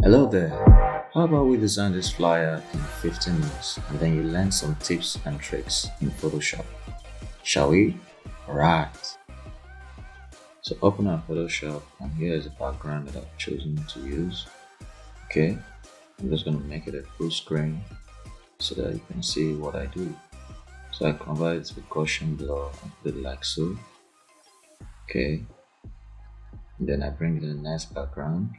Hello there. How about we design this flyer in 15 minutes and then you learn some tips and tricks in Photoshop? Shall we? Alright. So open our Photoshop and here is the background that I've chosen to use. Okay, I'm just going to make it a full screen so that you can see what I do. So I convert it to Gaussian blur and put it like so. Okay, and then I bring in the next background.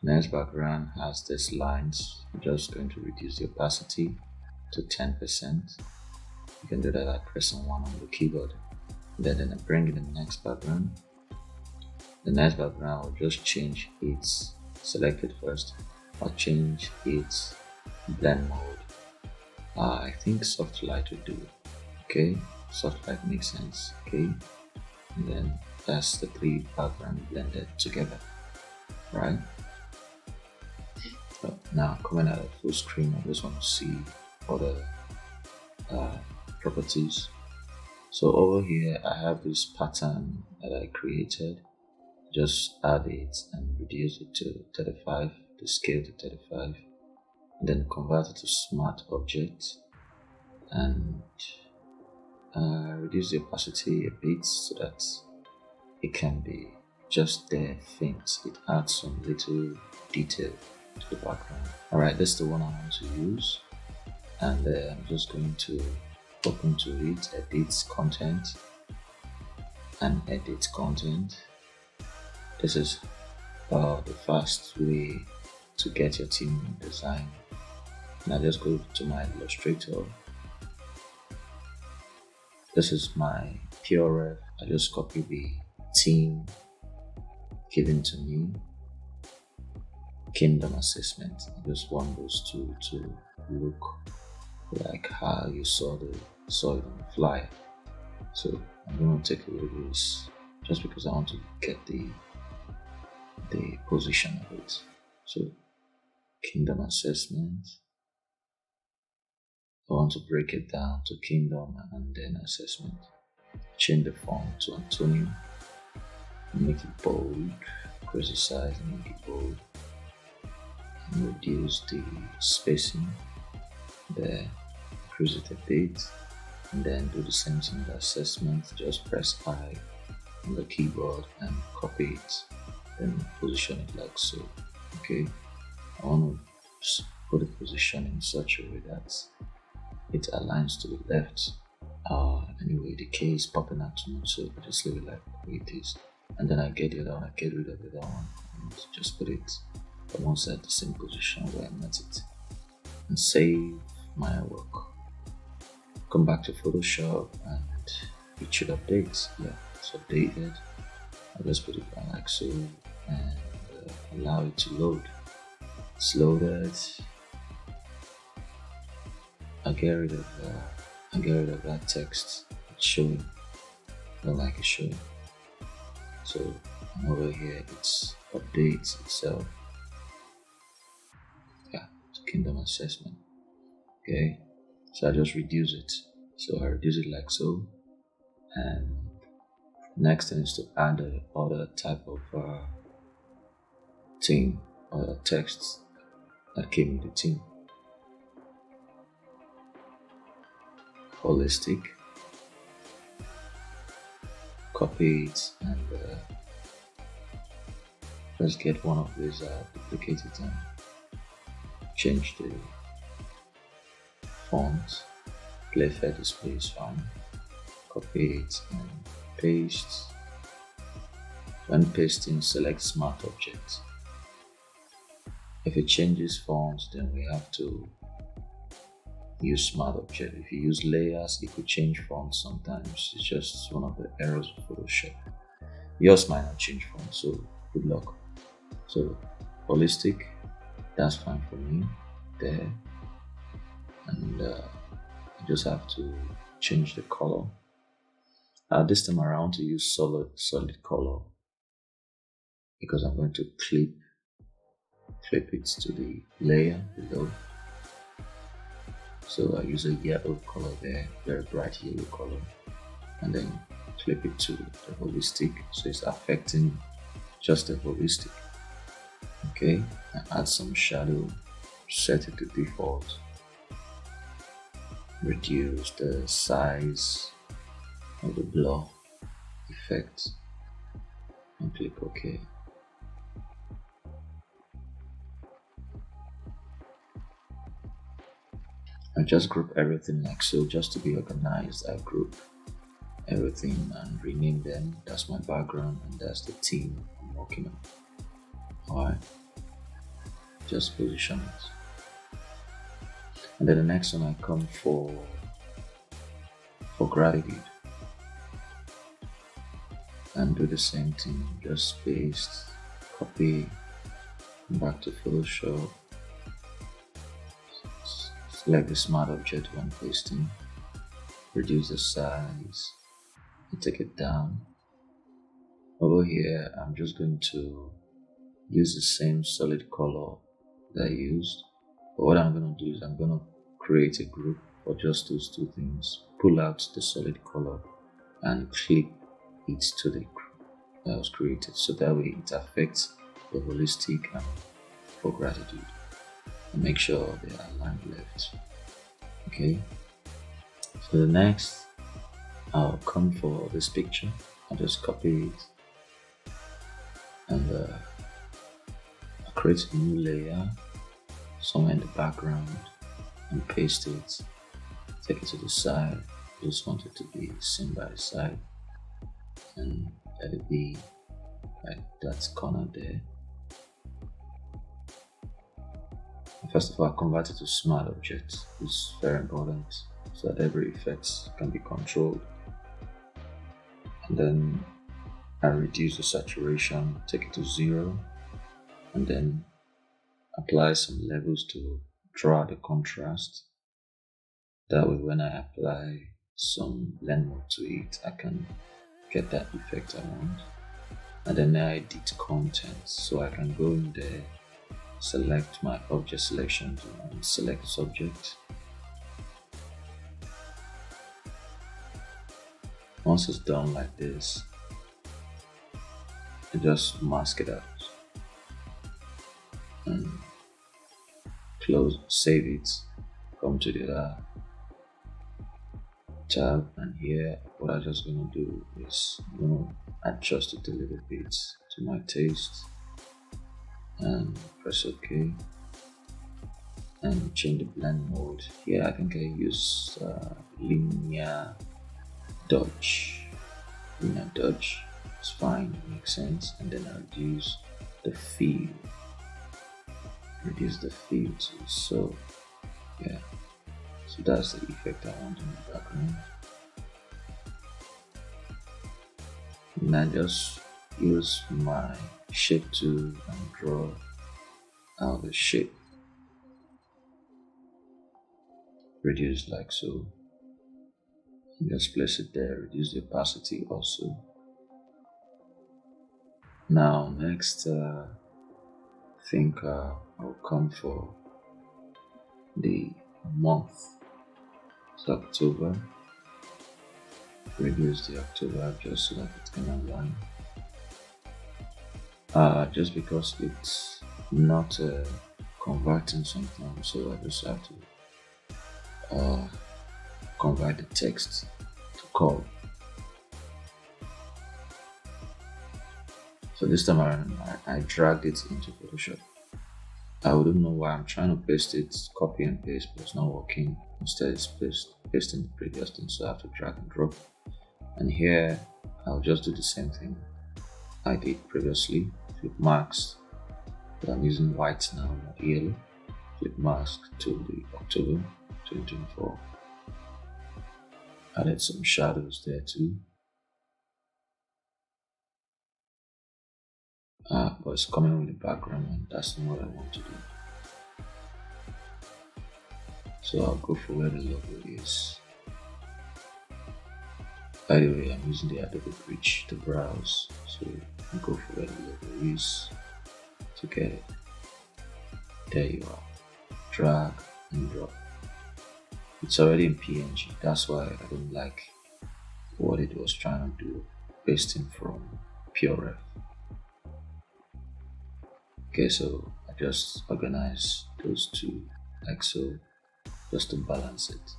Next background has these lines. I'm just going to reduce the opacity to 10%. You can do that by pressing 1 on the keyboard. Then I bring in the next background. The next background will just change its, select it first. I'll change its blend mode. I think soft light will do. Okay, soft light makes sense. Okay, and then that's the three background blended together, right? But now coming out of full screen, I just want to see other properties. So over here, I have this pattern that I created. Just add it and reduce it to 35, the scale to 35, and then convert it to smart object and reduce the opacity a bit so that it can be just there faint. It adds some little detail to the background. Alright, that's the one I want to use, and I'm just going to open to it, edit content, and edit content. This is the fast way to get your theme design. Now just go to my Illustrator. This is my PRF. I just copy the theme given to me. Kingdom assessment. I just want those two to look like how you saw it on the flyer. So I'm going to take a look at this just because I want to get the position of it. So kingdom assessment. I want to break it down to kingdom and then assessment. Change the font to Antonio. Make it bold. Increase the size and make it bold. And reduce the spacing there. Increase it a bit. And then do the same thing with assessment. Just press I on the keyboard and copy it. Then position it like so. Okay. I want to put the position in such a way that it aligns to the left. Anyway, the K is popping out too much, so I just leave it like the way it is. And then I get the other one, I get rid of the other one, and just put it on one side, the same position where I met it, and save my work. Come back to Photoshop, and it should update. Yeah, it's updated. I'll just put it like so, and allow it to load. It's loaded. I get rid of that text. It's showing. I don't like it showing. So over here, it's updates itself. Yeah, it's kingdom assessment. Okay, so I just reduce it. So I reduce it like so, and next thing is to add the other type of theme or text that came with the theme. Holistic. Copy it and let's get one of these duplicated and change the font. Playfair display is fine. Copy it and paste. When pasting, select smart object. If it changes fonts, then we have to use smart object. If you use layers, it could change fonts sometimes. It's just one of the errors of Photoshop. Yours might not change fonts, so good luck. So holistic, that's fine for me there, and I just have to change the color. This time around to use solid color because I'm going to clip it to the layer below. So I use a yellow color there, very bright yellow color, and then clip it to the holistic, so it's affecting just the holistic. Okay, add some shadow, set it to default, reduce the size of the blur effect, and click OK. I just group everything like so, just to be organized. I group everything and rename them. That's my background and that's the theme I'm working on. Alright, just position it. And then the next one I come for gratitude and do the same thing. Just paste, copy, come back to Photoshop, select the smart object when pasting, reduce the size and take it down. Over here I'm just going to use the same solid color that I used, but what I'm going to do is I'm going to create a group for just those two things. Pull out the solid color and clip it to the group that was created, so that way it affects the holistic and for gratitude, and make sure they are aligned left. Okay, so the next I'll come for this picture. I'll just copy it and create a new layer somewhere in the background and paste it, take it to the side. Just want it to be seen by the side and let it be like that corner there. First of all, convert it to smart object. It's very important so that every effect can be controlled. And then I reduce the saturation, take it to 0, and then apply some levels to draw the contrast. That way when I apply some blend mode to it, I can get that effect I want. And then I edit content, so I can go in there, select my object selection and select subject. Once it's done like this, I just mask it out and close, save it, come to the other tab, and here what I'm just going to do is I'm going to adjust it a little bit to my taste and press OK and change the blend mode. Here I think I use linear dodge. It's fine, it makes sense. And then I reduce the fill, so yeah, so that's the effect I want in the background. And I just use my shape tool and draw out the shape, reduce like so, and just place it there, reduce the opacity also. Now next I think I'll come for the month. It's October. Reduce the October just so that it can align. Just because it's not converting sometimes, so I just have to convert the text to color. So this time around, I dragged it into Photoshop. I wouldn't know why I'm trying to paste it, copy and paste, but it's not working. Instead, it's pasting the previous thing, so I have to drag and drop. And here, I'll just do the same thing I did previously. Flip mask, but I'm using white now, not yellow. Flip mask to the October 2024. Added some shadows there too. But it's coming with the background and that's not what I want to do. So I'll go for where the logo is. By the way, I'm using the Adobe Bridge to browse, so I'll go for where the logo is to get it. There you are. Drag and drop. It's already in PNG, that's why I don't like what it was trying to do, pasting from PureRef. Okay, so I just organize those two like so, just to balance it.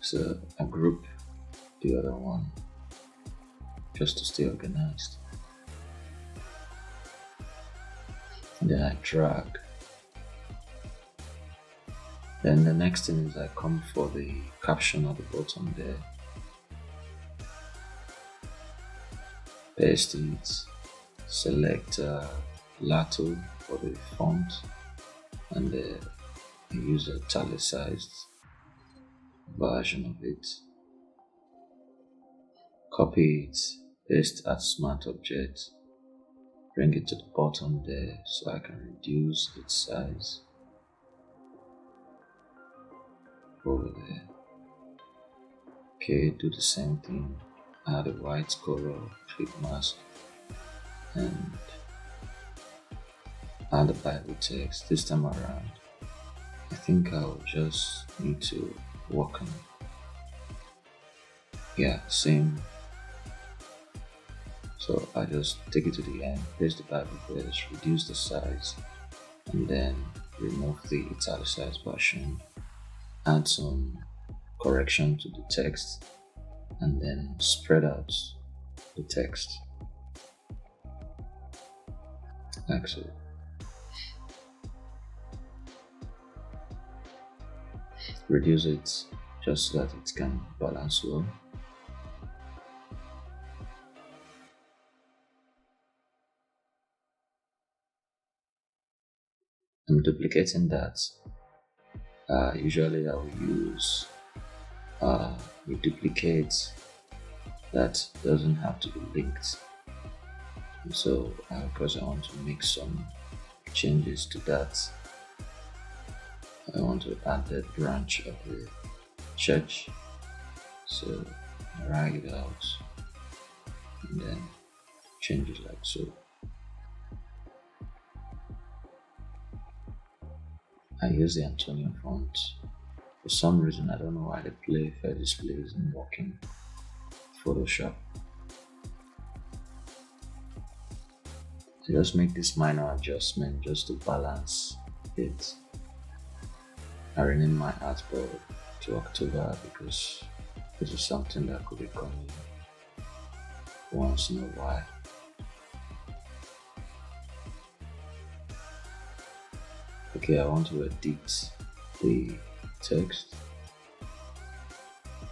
So I group the other one just to stay organized. And then I drag. Then the next thing is I come for the caption at the bottom there. Paste it. Select Lato for the font, and use a italicized version of it. Copy it, paste as smart object, bring it to the bottom there so I can reduce its size over there. Okay, do the same thing, add a white color, click mask, and add the Bible text. This time around, I think I'll just need to work on, same. So I just take it to the end, paste the Bible verse, reduce the size, and then remove the italicized version, add some correction to the text, and then spread out the text like so. Reduce it just so that it can balance well. I'm duplicating that. Usually I will use a duplicate that doesn't have to be linked. And so because I want to make some changes to that, I want to add the branch of the church. So drag it out and then change it like so. I use the Antonio font. For some reason, I don't know why the fair display isn't working. Photoshop. I just make this minor adjustment just to balance it. I rename my artboard to October because this is something that could be coming once in a while. Okay, I want to edit the text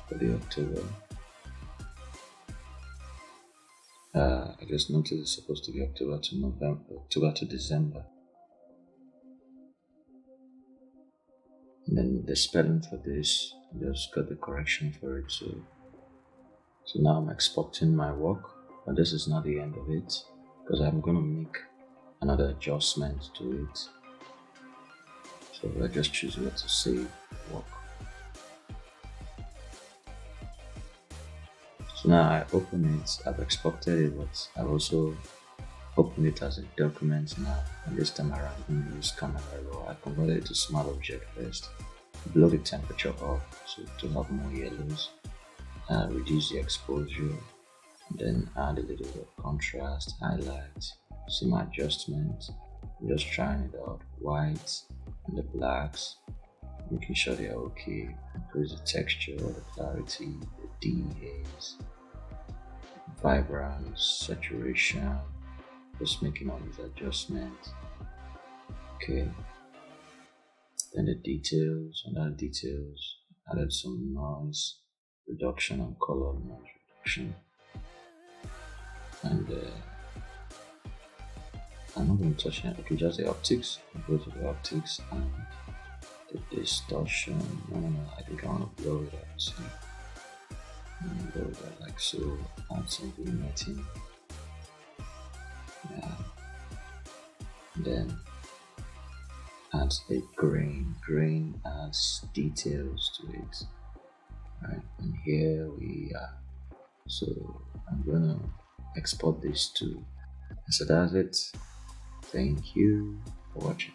for the October. I just noticed it's supposed to be October to November, October to December. And then the spelling for this, I just got the correction for it. So now I'm exporting my work, but this is not the end of it because I'm going to make another adjustment to it. So I just choose where to save work. So now I open it, I've exported it, but I've also opened it as a document now. And this time around, I'm going to use camera raw. I converted it to smart object first, blow the temperature up so to have more yellows, reduce the exposure, and then add a little bit of contrast, highlight, see my adjustments. I'm just trying it out, white and the blacks, making sure they are okay. Increase the texture, the clarity, the DAs, vibrance, saturation, just making all these adjustments. Okay, then the details, under details, added some noise reduction and color noise reduction, and I'm not going to touch it. Okay, just the optics. Go to the optics and the distortion. No, I think I want to blow it out. So blow it out like so. Add some vignetting. Yeah. Then add a grain. Grain adds details to it. Right, and here we are. So I'm gonna export this to. So that's it. Thank you for watching.